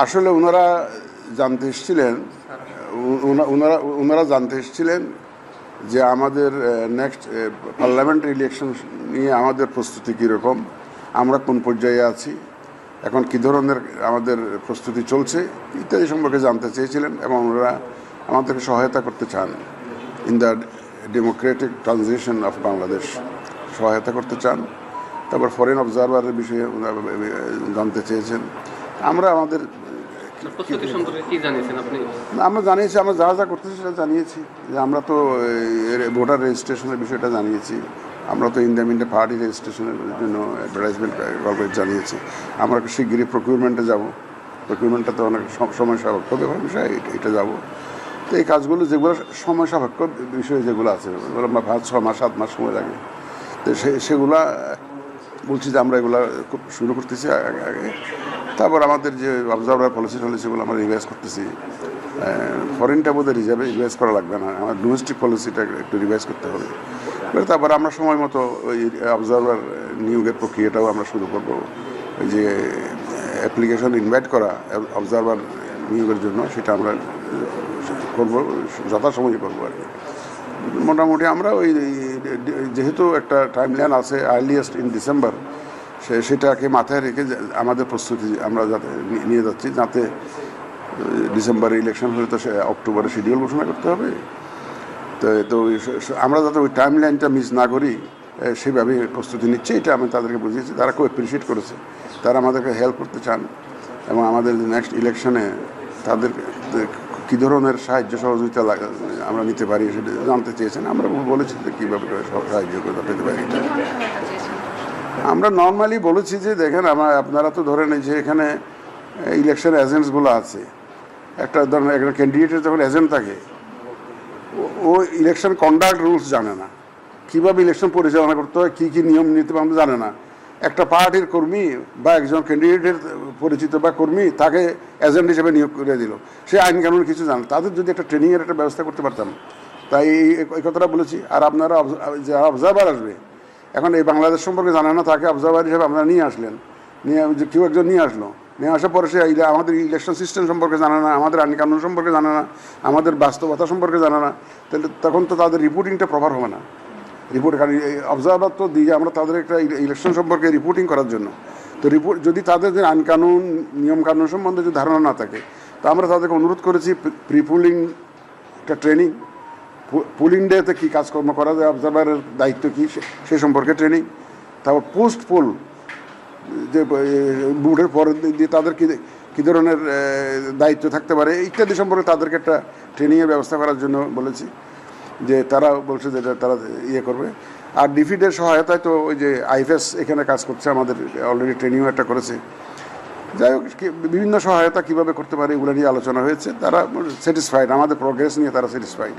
আসলে ওনারা জানতে এসেছিলেন যে আমাদের নেক্সট পার্লামেন্টারি ইলেকশন নিয়ে আমাদের প্রস্তুতি কীরকম, আমরা কোন পর্যায়ে আছি, এখন কী ধরনের আমাদের প্রস্তুতি চলছে ইত্যাদি সম্পর্কে জানতে চেয়েছিলেন এবং ওনারা আমাদেরকে সহায়তা করতে চান in the Democratic transition of Bangladesh, সহায়তা করতে চান। তারপর ফরেন অবজারভারের বিষয়ে জানতে চেয়েছেন। আমরা আমাদের আমরা জানিয়েছি, আমরা যা যা করতেছি সেটা জানিয়েছি, যে আমরা তো ভোটার রেজিস্ট্রেশনের বিষয়টা জানিয়েছি, আমরা তো ইন্ডিয়া পার্টি রেজিস্ট্রেশনের জন্য অ্যাডভার্টাইজমেন্ট গল্পের জানিয়েছি, আমরা শিগগিরই প্রকিউরমেন্টে যাব, প্রকিউরমেন্টটা তো অনেক সময় সাপেক্ষ বিষয়, এটা যাব। তো এই কাজগুলো যেগুলো সময় সাপেক্ষ বিষয় যেগুলো আছে ওগুলো আমরা 5-6 মাস 7 মাস সময় লাগে, তো সেগুলা বলছি যে আমরা এগুলো শুরু করতেছি আগে। তারপর আমাদের যে অবজারভার পলিসিগুলো আমরা রিভাইজ করতেছি। ফরেনটা বোধহয় রিভাইজ করা লাগবে না, আমার ডোমেস্টিক পলিসিটা একটু রিভাইজ করতে হবে। তারপর আমরা সময় মতো ওই অবজারভার নিয়োগের প্রক্রিয়াটাও আমরা শুরু করব। ওই যে অ্যাপ্লিকেশন ইনভাইট করা অবজারভার নিয়োগের জন্য, সেটা আমরা করবো, যথাসময়ে করবো আর কি। মোটামুটি আমরা ওই যেহেতু একটা টাইম লাইন আছে আর্লিয়েস্ট ইন ডিসেম্বর, সেটাকে মাথায় রেখে আমাদের প্রস্তুতি আমরা যাতে নিয়ে যাচ্ছি, যাতে ডিসেম্বরে ইলেকশন হলে তো অক্টোবরে শিডিউল ঘোষণা করতে হবে। তো আমরা যাতে ওই টাইম লাইনটা মিস না করি সেভাবে প্রস্তুতি নিচ্ছে, এটা আমি তাদেরকে বুঝিয়েছি। তারা খুব অ্যাপ্রিসিয়েট করেছে, তারা আমাদেরকে হেল্প করতে চান এবং আমাদের নেক্সট ইলেকশনে তাদের কী ধরনের সাহায্য সহযোগিতা আমরা নিতে পারি সেটা জানতে চেয়েছেন। আমরা বলেছি যে কীভাবে সাহায্য পেতে পারি। আমরা নর্মালি বলেছি যে দেখেন, আপনারা তো ধরেন এই যে এখানে ইলেকশন এজেন্টসগুলো আছে, একটা ধরেন একটা ক্যান্ডিডেটের যখন এজেন্ট থাকে, ও ইলেকশন কন্ডাক্ট রুলস জানে না, কীভাবে ইলেকশন পরিচালনা করতে হয়, কী কী নিয়ম নীতি জানে না। একটা পার্টির কর্মী বা একজন ক্যান্ডিডেটের পরিচিত বা কর্মী তাকে এজেন্ট হিসেবে নিয়োগ করে দিল, সে আইন কানুন কিছু জানে। তাদের যদি একটা ট্রেনিংয়ের একটা ব্যবস্থা করতে পারতাম, তাই এই কথাটা বলেছি। আর আপনারা যারা অবজারভার আসবে, এখন এই বাংলাদেশ সম্পর্কে জানে না, তাকে অবজারভার হিসেবে আপনারা নিয়ে আসলেন, কেউ একজন নিয়ে আসলো, নিয়ে আসার পরে সে আমাদের ইলেকশন সিস্টেম সম্পর্কে জানে না, আমাদের আইন কানুন সম্পর্কে জানে না, আমাদের বাস্তবতা সম্পর্কে জানে না, তাহলে তখন তো তাদের রিপোর্টিংটা প্রপার হবে না। কারণ অবজারভার তো দিয়ে আমরা তাদের একটা ইলেকশন সম্পর্কে রিপোর্টিং করার জন্য, তো যদি তাদের যে আইন কানুন নিয়ম কানুন সম্বন্ধে যদি ধারণা না থাকে, তো আমরা তাদেরকে অনুরোধ করেছি প্রি পুলিং একটা ট্রেনিং, পুলিং ডেতে কী কাজকর্ম করা যায়, অবজারভারের দায়িত্ব কী সে সম্পর্কে ট্রেনিং, তারপর পোস্ট পোল যে ভোটের পরে দিয়ে তাদের কী ধরনের দায়িত্ব থাকতে পারে ইত্যাদি সম্পর্কে তাদেরকে একটা ট্রেনিংয়ের ব্যবস্থা করার জন্য বলেছি। যে তারা বলছে যে তারা করবে। আর ডিফিডের সহায়তায় তো ওই যে আইএফএস এখানে কাজ করছে, আমাদের অলরেডি ট্রেনিংও একটা করেছে। যাই হোক, বিভিন্ন সহায়তা কীভাবে করতে পারে এগুলো নিয়ে আলোচনা হয়েছে। তারা স্যাটিসফাইড, আমাদের প্রোগ্রেস নিয়ে তারা স্যাটিসফাইড।